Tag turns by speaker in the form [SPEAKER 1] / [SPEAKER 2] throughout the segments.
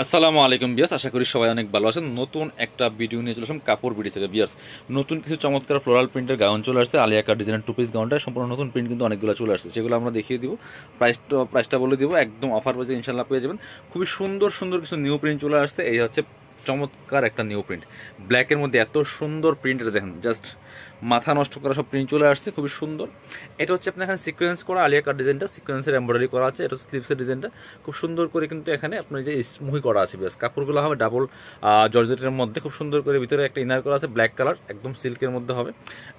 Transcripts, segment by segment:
[SPEAKER 1] আসসালামু আলাইকুম বিয়াস, আশা করি সবাই অনেক ভালো আছেন। নতুন একটা ভিডিও নিয়ে চলে আসলাম কাপড় বিডি থেকে বিয়াস। নতুন কিছু চমৎকার ফ্লোরাল প্রিন্টের গাউন চলে আসছে। আলিয়া কাট ডিজাইনের টু পিস গাউনটা সম্পূর্ণ নতুন প্রিন্ট, কিন্তু অনেকগুলো চলে আসছে, যেগুলো আমরা দেখিয়ে দিব। প্রাইসটা বলে দিব, একদম অফার প্রাইসে ইনশাল্লাহ পেয়ে যাবেন। খুবই সুন্দর সুন্দর কিছু নিউ প্রিন্ট চলে আসছে। এই হচ্ছে চমৎকার একটা নিউ প্রিন্ট, ব্ল্যাকের মধ্যে এত সুন্দর প্রিন্ট, এটা দেখেন জাস্ট মাথা নষ্ট করা সব প্রিন্ট চলে আসছে, খুবই সুন্দর। এটা হচ্ছে আপনার এখানে সিকোয়েন্স করা আলিয়া কাট ডিজাইনটা, সিকোয়েন্সের এমব্রয়ডারি করা আছে। এটা হচ্ছে স্লিপসের ডিজাইনটা খুব সুন্দর করে, কিন্তু এখানে আপনার যে স্মুহি করা আছে বেশ। কাপড়গুলো হবে ডাবল জর্জেটের মধ্যে, খুব সুন্দর করে ভিতরে একটা ইনার করা আছে ব্ল্যাক কালার, একদম সিল্কের মধ্যে হবে।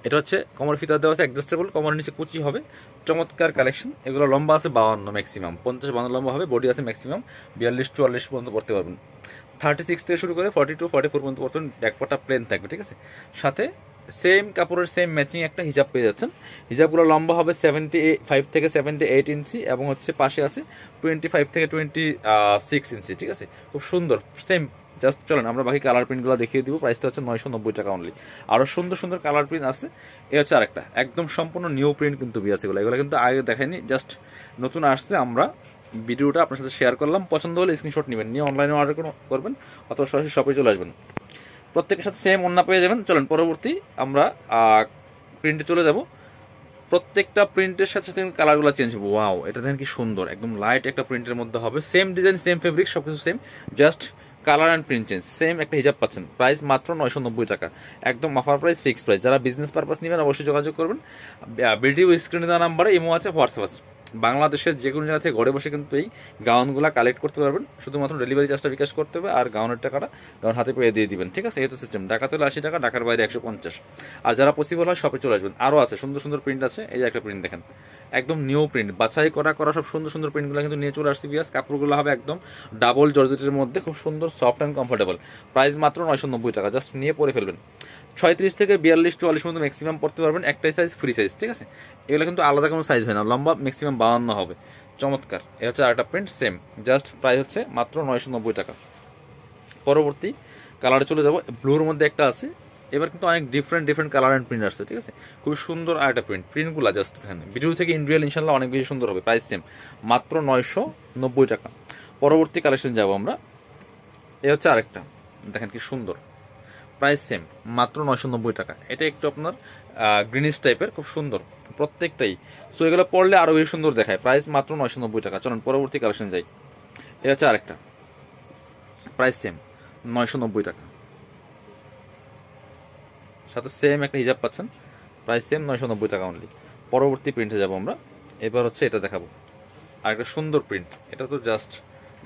[SPEAKER 1] এটা হচ্ছে কোমর ফিতা দেওয়া আছে অ্যাডজাস্টেবল, কোমরের নিচে কুচি হবে। চমৎকার কালেকশন। এগুলো লম্বা আছে 52, ম্যাক্সিমাম 50-52 লম্বা হবে। বডি আছে ম্যাক্সিমাম 42-44 পর্যন্ত পড়তে পারবেন। 36 থেকে শুরু করে 42-44 পর্যন্ত পড়তেন। ব্যাকপাটা প্লেন থাকবে, ঠিক আছে। সাথে সেম কাপড়ের সেম ম্যাচিং একটা হিজাব পেয়ে যাচ্ছেন। হিজাবগুলো লম্বা হবে 75 থেকে 78 ইঞ্চি, এবং হচ্ছে পাশে আছে 25 থেকে 26 ইঞ্চি, ঠিক আছে। খুব সুন্দর সেম। জাস্ট চলেন আমরা বাকি কালার প্রিন্টগুলো দেখিয়ে দিব। প্রাইসটা হচ্ছে 990 টাকা অনলি। আরও সুন্দর সুন্দর কালার প্রিন্ট আছে। এ হচ্ছে আরেকটা একদম সম্পূর্ণ নিউ প্রিন্ট কিন্তু বিয়াস। এগুলো কিন্তু আগে দেখায়নি, জাস্ট নতুন আসছে। আমরা ভিডিওটা আপনার সাথে শেয়ার করলাম। পছন্দ হলে স্ক্রিনশট নেবেন, নিয়ে অনলাইনে অর্ডার করবেন, অথবা সরাসরি শপে চলে আসবেন। প্রত্যেকের সাথে সেম ওন্না পেয়ে যাবেন। চলেন পরবর্তী আমরা প্রিন্টে চলে যাব। প্রত্যেকটা প্রিন্টের সাথে সাথে কালারগুলো চেঞ্জ হবে। ওয়াও, এটা দেখেন কি সুন্দর, একদম লাইট একটা প্রিন্টের মধ্যে হবে। সেম ডিজাইন, সেম ফেব্রিক, সব কিছু same, just colour and print change. Same একটা হিজাব পাচ্ছেন। প্রাইস মাত্র 990 টাকা, একদম অফার প্রাইস, ফিক্সড প্রাইস। যারা বিজনেস পারপাস নেবেন অবশ্যই যোগাযোগ করবেন। ভিডিও স্ক্রিনে দেওয়া নাম্বারে ইমো আছে, হোয়াটসঅ্যাপ আছে। বাংলাদেশের যে কোনো জায়গা থেকে ঘরে বসে কিন্তু এই গাউনগুলো কালেক্ট করতে পারবেন। শুধুমাত্র ডেলিভারি চার্জটা বিকাশ করতে হবে, আর গাউনের টাকাটা গাউন হাতে পেয়ে দিয়ে দিবেন, ঠিক আছে। এই তো সিস্টেম। ঢাকাতে হলে 80 টাকা, ঢাকার বাইরে 150। আর যারা পসিবল হয় শপে চলে আসবেন। আরও আছে সুন্দর সুন্দর প্রিন্ট আছে। এই যে একটা প্রিন্ট দেখেন, একদম নিউ প্রিন্ট, বাছাই করা সব সুন্দর সুন্দর প্রিন্টগুলো কিন্তু নিয়ে চলে আসছে বিয়াস। কাপড়গুলো হবে একদম ডাবল জর্জেটের মধ্যে, খুব সুন্দর, সফট অ্যান্ড কমফোর্টেবল। প্রাইস মাত্র 990 টাকা, জাস্ট নিয়ে পরে ফেলবেন। 36 থেকে 42-44 পর্যন্ত ম্যাক্সিমাম পড়তে পারবেন। একটাই সাইজ, ফ্রি সাইজ, ঠিক আছে। এগুলো কিন্তু আলাদা কোনো সাইজ হয় না, লম্বা ম্যাক্সিমাম 52 হবে। চমৎকার। এটা হচ্ছে আরেকটা প্রিন্ট, সেম, জাস্ট প্রাইস হচ্ছে মাত্র 990 টাকা। পরবর্তী কালারে চলে যাব। ব্লুর মধ্যে একটা আছে। এবার কিন্তু অনেক ডিফারেন্ট কালার অ্যান্ড প্রিন্ট আসছে, ঠিক আছে। খুবই সুন্দর আরেকটা প্রিন্টগুলো জাস্ট দেখেন ভিডিও থেকে ইন্ডিয়াল ইনশাল্লাহ অনেক বেশি সুন্দর হবে। প্রাইস সেম, মাত্র 990 টাকা। পরবর্তী কালেকশন যাব আমরা। এ হচ্ছে আরেকটা, দেখেন কি সুন্দর। প্রাইস সেম, মাত্র 990 টাকা। এটা একটু আপনার গ্রিনিশ টাইপের, খুব সুন্দর প্রত্যেকটাই। সো এগুলো পড়লে আরও বেশি সুন্দর দেখায়। প্রাইস মাত্র 990 টাকা। চলুন পরবর্তী কালেকশন যাই। এটা হচ্ছে আরেকটা, প্রাইস সেম, 990 টাকা। সাথে সেম একটা হিজাব পাচ্ছেন। প্রাইস সেম, 990 টাকা অনলি। পরবর্তী প্রিন্টে যাব আমরা। এবার হচ্ছে এটা দেখাবো, আরেকটা সুন্দর প্রিন্ট। এটা তো জাস্ট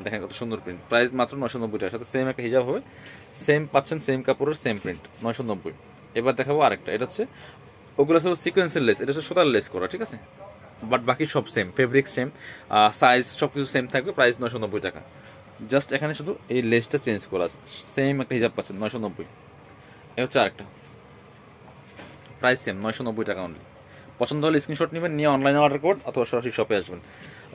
[SPEAKER 1] দেখেন কত সুন্দর প্রিন্ট। প্রাইস মাত্র 990 টাকা, সাথে সেম একটা হিজাব হবে। সেম পাচ্ছেন, সেম কাপড়ের সেম প্রিন্ট, 990। এবার দেখাবো আরেকটা। এটা হচ্ছে, ওগুলো সব সিকোয়েন্সের লেস, এটা হচ্ছে সুতার লেস করা, ঠিক আছে। বাট বাকি সব সেম, ফেব্রিক সেম, সাইজ সব কিছু সেম থাকবে। প্রাইস 990 টাকা। জাস্ট এখানে শুধু এই লেসটা চেঞ্জ করা আছে। সেম একটা হিজাব পাচ্ছেন, 990। এ হচ্ছে আরেকটা, প্রাইস সেম, 990 টাকা অনলি। পছন্দ হলে স্ক্রিনশট নেবেন, নিয়ে অনলাইনে অর্ডার করুন, অথবা সরাসরি শপে আসবেন।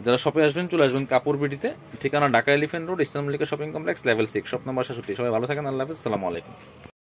[SPEAKER 1] যারা শপে আসবেন চলে আসবেন কাপড় বিডিতে। ঠিকানা Dhaka elephant road, eastern Mallika shopping complex, level 6, shop number 66। সবাই ভালো থাকেন, আল্লাহ হাফেজ, আসসালামু আলাইকুম।